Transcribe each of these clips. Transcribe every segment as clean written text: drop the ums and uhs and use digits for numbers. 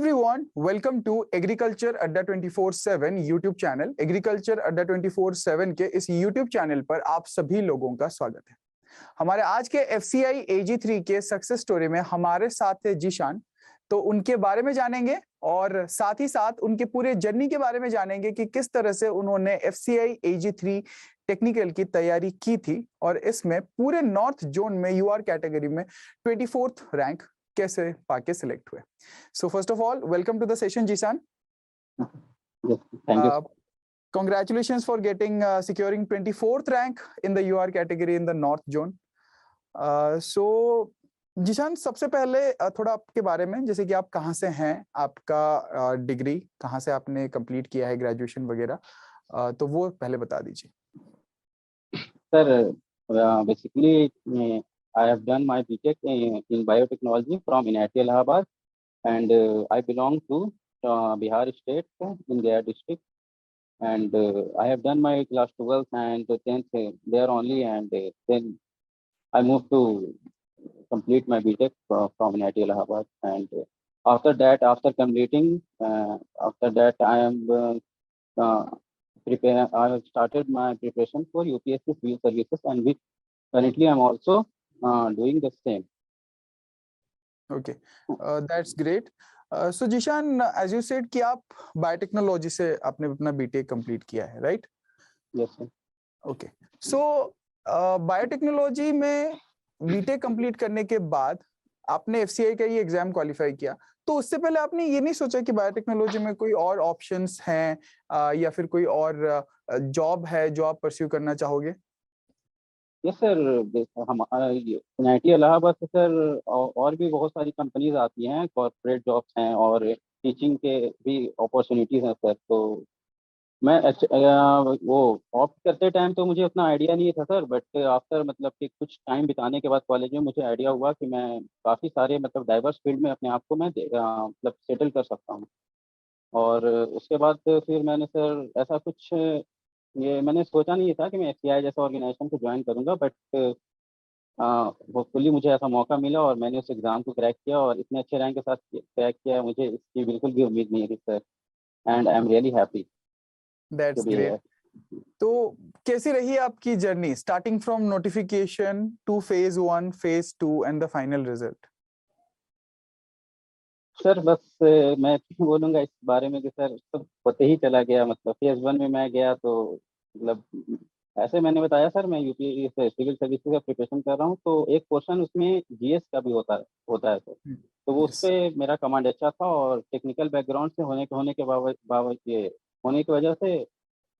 everyone, welcome to Agriculture Adda 24/7 YouTube channel. Agriculture Adda 24/7 के इस YouTube channel पर आप सभी लोगों का स्वागत है। हमारे आज के FCI AG3 के सक्सेस स्टोरी में हमारे साथ है जीशान, तो उनके बारे में जानेंगे और साथ ही साथ उनके पूरे जर्नी के बारे में जानेंगे कि किस तरह से उन्होंने FCI AG3 टेक्निकल की तैयारी की थी और इसमें पूरे नॉर्थ जोन में UR कैटेगरी में 24th रैंक कैसे पाके सिलेक्ट हुए। So first of all, welcome to the session, Jisan. Yes, thank you. Congratulations for getting securing 24th rank in the UR category in the North Zone. So Zeeshan, सबसे पहले थोड़ा आपके बारे में, जैसे कि आप कहाँ से हैं, आपका डिग्री कहाँ से आपने कंप्लीट किया है, ग्रेजुएशन वगैरह, तो वो पहले बता दीजिए। Sir, basically I have done my BTech in biotechnology from INIT Allahabad, and I belong to Bihar State in Gaya district, and I have done my class 12th and 10th there only, and then I moved to complete my BTech from INIT Allahabad, and after that, after completing, I am I have started my preparation for UPSC civil services, and which currently I'm also doing the same. Okay, that's great. So Jishan, as you said कि आप biotechnology से आपने अपना BTech complete किया है, right? Yes, sir. Okay, सो biotechnology में BTech complete करने के बाद आपने एफसीआई का ये एग्जाम क्वालिफाई किया, तो उससे पहले आपने ये नहीं सोचा कि बायोटेक्नोलॉजी में कोई और ऑप्शंस हैं या फिर कोई और जॉब है जो आप परस्यू करना चाहोगे? यस सर, हम INIT इलाहाबाद से सर और भी बहुत सारी कंपनीज आती हैं, कॉर्पोरेट जॉब्स हैं और टीचिंग के भी अपॉर्चुनिटीज हैं सर। तो मैं वो ऑप्ट करते टाइम तो मुझे उतना आइडिया नहीं था सर, बट आफ्टर मतलब कि कुछ टाइम बिताने के बाद कॉलेज में मुझे आइडिया हुआ कि मैं काफ़ी सारे मतलब डाइवर्स फील्ड में अपने आप को मैं मतलब सेटल कर सकता हूँ। और उसके बाद फिर मैंने सर ऐसा कुछ ये मैंने सोचा नहीं था कि मैं FCI जैसा ऑर्गेनाइजेशन को ज्वाइन करूंगा, बट होपफुली मुझे ऐसा मौका मिला और मैंने उस एग्ज़ाम को क्रैक किया और इतने अच्छे रैंक के साथ क्रैक किया, मुझे इसकी बिल्कुल भी उम्मीद नहीं थी sir, and I am really happy. That's great. तो कैसी रही आपकी journey starting from notification two phase 1, phase 2 and the final result? Sir बस मैं बोलूँगा इस बारे में कि सर सब होते ही चला गया। मतलब फेज 1 में मैं गया तो मतलब ऐसे मैंने बताया सर, मैं यूपी सिविल सर्विसेज का प्रिपरेशन कर रहा हूँ, तो एक पोर्शन उसमें GS का भी होता है सर। तो वो उस पर मेरा कमांड अच्छा था और टेक्निकल बैकग्राउंड से होने की वजह से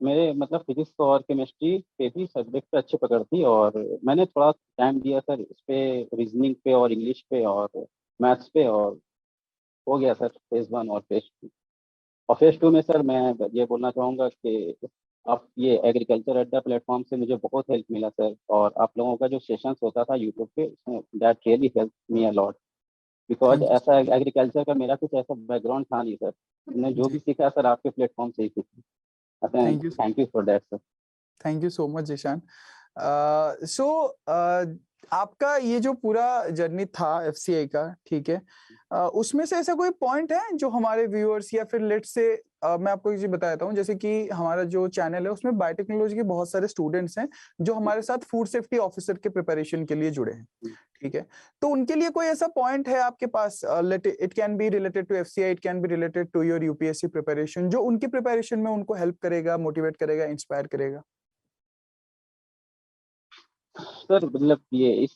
मेरे मतलब फिजिक्स और केमिस्ट्री पे भी सब्जेक्ट पे अच्छी पकड़ थी, और मैंने थोड़ा टाइम दिया सर इस पे, रीजनिंग पे और इंग्लिश पे और मैथ्स पे, और हो गया सर फेज 1 और फेज 2। और फेज 2 में सर मैं ये बोलना चाहूँगा कि आप ये एग्रीकल्चर अड्डा प्लेटफॉर्म से मुझे बहुत हेल्प मिला सर, और आप लोगों का जो सेशंस होता था यूट्यूब पे, उसमें that really help me a lot, because ऐसा एग्रीकल्चर का मेरा कुछ ऐसा बैकग्राउंड था नहीं सर। मैंने जो भी सीखा सर आपके प्लेटफॉर्म से ही सीखा। Thank you for that sir. Thank you so much Zeeshan. So आपका ये जो पूरा जर्नी था FCI का, ठीक है, उसमें से ऐसा कोई पॉइंट है जो हमारे व्यूअर्स या फिर लेट से मैं आपको एक चीज बताता हूँ, जैसे कि हमारा जो चैनल है उसमें बायोटेक्नोलॉजी के बहुत सारे स्टूडेंट्स हैं जो हमारे साथ फूड सेफ्टी ऑफिसर के प्रिपरेशन के लिए जुड़े हैं, ठीक है, तो उनके लिए कोई ऐसा पॉइंट है आपके पास, it can be related to FCI, it can be related to your UPSC preparation, जो उनकी प्रिपरेशन में उनको हेल्प करेगा, मोटिवेट करेगा, इंस्पायर करेगा? सर मतलब ये इस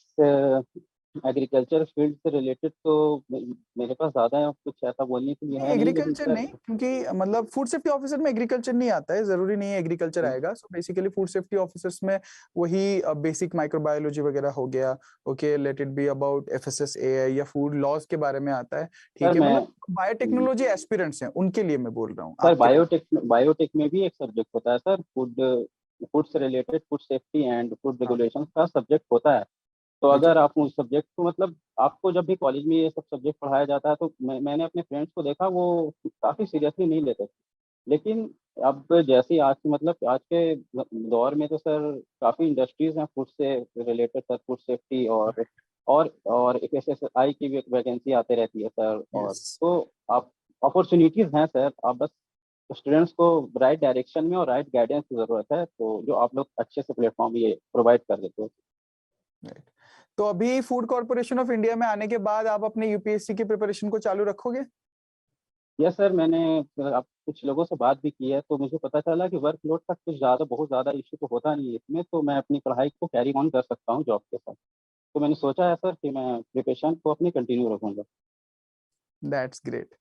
एग्रीकल्चर फील्ड से रिलेटेड तो मेरे पास ज़्यादा कुछ ऐसा बोलने के लिए है नहीं, लेकिन एग्रीकल्चर नहीं, क्योंकि मतलब फूड सेफ्टी ऑफिसर में एग्रीकल्चर नहीं आता है, जरूरी नहीं है एग्रीकल्चर आएगा। So basically food safety officers में वही बेसिक माइक्रोबायोलॉजी वगैरह हो गया, okay, let it be about FSSAI या फूड लॉज के बारे में आता है, ठीक है, मतलब बायोटेक्नोलॉजी एस्पिरेंट्स हैं उनके लिए मैं बोल रहा हूँ। सर बायोटेक में भी एक सब्जेक्ट होता है सर, फूड से related, food safety and food regulation का सब्जेक्ट होता है। तो अगर आप उस सब्जेक्ट को मतलब आपको जब भी कॉलेज में ये सब सब्जेक्ट पढ़ाया जाता है तो मैंने अपने फ्रेंड्स को देखा वो काफ़ी सीरियसली नहीं लेते, लेकिन अब जैसे आज के दौर में तो सर काफ़ी इंडस्ट्रीज हैं फूड से रिलेटेड सर, फूड सेफ्टी और FSSAI की भी वैकेंसी आते रहती है सर, और तो आप अपॉर्चुनिटीज हैं सर, आप बस स्टूडेंट्स को राइट डायरेक्शन में और राइट गाइडेंस की ज़रूरत है, तो जो आप लोग अच्छे से प्लेटफॉर्म ये प्रोवाइड कर देते हो। राइट। तो अभी फूड कॉर्पोरेशन ऑफ इंडिया में आने के बाद आप अपने यूपीएससी की प्रिपरेशन को चालू रखोगे? यस सर, मैंने आप कुछ लोगों से बात भी की है, तो मुझे पता चला कि वर्कलोड का कुछ ज़्यादा बहुत ज़्यादा इश्यू तो होता नहीं है इसमें, तो मैं अपनी पढ़ाई को कैरी ऑन कर सकता हूँ जॉब के साथ। तो मैंने सोचा है सर कि मैं प्रिपरेशन को अपनी कंटिन्यू रखूँगा। That's great.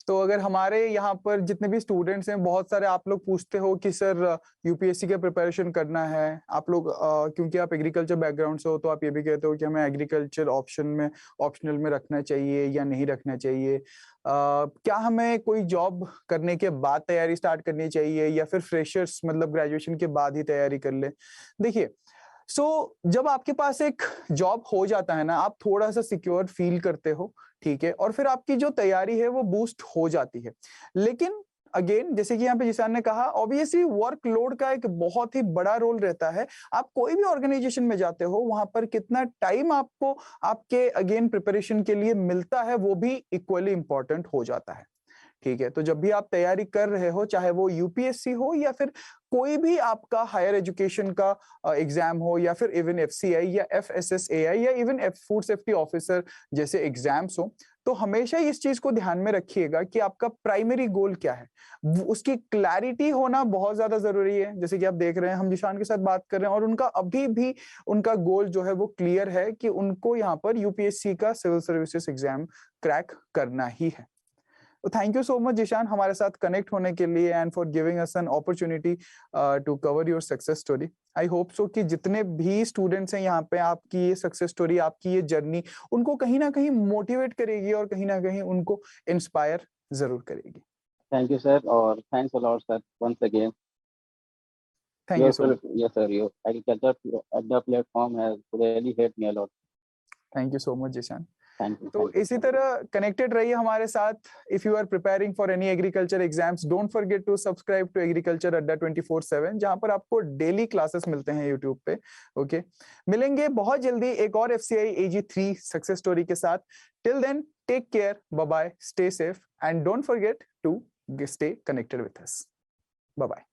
तो अगर हमारे यहाँ पर जितने भी स्टूडेंट्स हैं, बहुत सारे आप लोग पूछते हो कि सर यूपीएससी का प्रिपरेशन करना है, आप लोग क्योंकि आप एग्रीकल्चर बैकग्राउंड से हो तो आप ये भी कहते हो कि हमें एग्रीकल्चर ऑप्शनल में रखना चाहिए या नहीं रखना चाहिए। क्या हमें कोई जॉब करने के बाद तैयारी स्टार्ट करनी चाहिए या फिर फ्रेशर्स मतलब ग्रेजुएशन के बाद ही तैयारी कर ले? देखिए, जब आपके पास एक जॉब हो जाता है ना, आप थोड़ा सा सिक्योर फील करते हो, ठीक है, और फिर आपकी जो तैयारी है वो बूस्ट हो जाती है। लेकिन अगेन जैसे कि यहाँ पे जिसान ने कहा, ऑब्वियसली वर्कलोड का एक बहुत ही बड़ा रोल रहता है। आप कोई भी ऑर्गेनाइजेशन में जाते हो, वहां पर कितना टाइम आपको आपके अगेन प्रिपरेशन के लिए मिलता है वो भी इक्वली इंपॉर्टेंट हो जाता है। ठीक है, तो जब भी आप तैयारी कर रहे हो, चाहे वो यूपीएससी हो या फिर कोई भी आपका हायर एजुकेशन का एग्जाम हो या फिर इवन एफसीआई या एफएसएसएआई या इवन फूड सेफ्टी ऑफिसर जैसे एग्जाम्स हो, तो हमेशा इस चीज को ध्यान में रखिएगा कि आपका प्राइमरी गोल क्या है। उसकी क्लैरिटी होना बहुत ज्यादा जरूरी है। जैसे कि आप देख रहे हैं, हम जिशान के साथ बात कर रहे हैं और उनका अभी भी उनका गोल जो है वो क्लियर है कि उनको यहाँ पर यूपीएससी का सिविल सर्विसेज एग्जाम क्रैक करना ही है। Thank you so much Zeeshan हमारे साथ कनेक्ट होने के लिए and for giving us an opportunity to cover your success story. I hope so कि जितने भी स्टूडेंट्स हैं यहाँ पे, आपकी ये सक्सेस स्टोरी, आपकी ये जर्नी उनको कहीं ना कहीं मोटिवेट करेगी और कहीं ना कहीं उनको इंस्पायर जरूर करेगी। थैंक यू सर, और thanks a lot sir once again. Thank you so much. Yes sir, your agriculture at the platform has really helped me a lot. Thank you so much Zeeshan. Thank you, तो thank you. इसी तरह connected रहिए हमारे साथ। If you are preparing for any agriculture exams, don't forget to subscribe to agriculture Adda 24/7, जहां पर आपको daily classes मिलते हैं यूट्यूब पे। ओके, मिलेंगे बहुत जल्दी एक और एफसीआई AG3 सक्सेस स्टोरी के साथ। Till then, take care, bye bye, stay safe and don't forget to stay connected with us. Bye bye.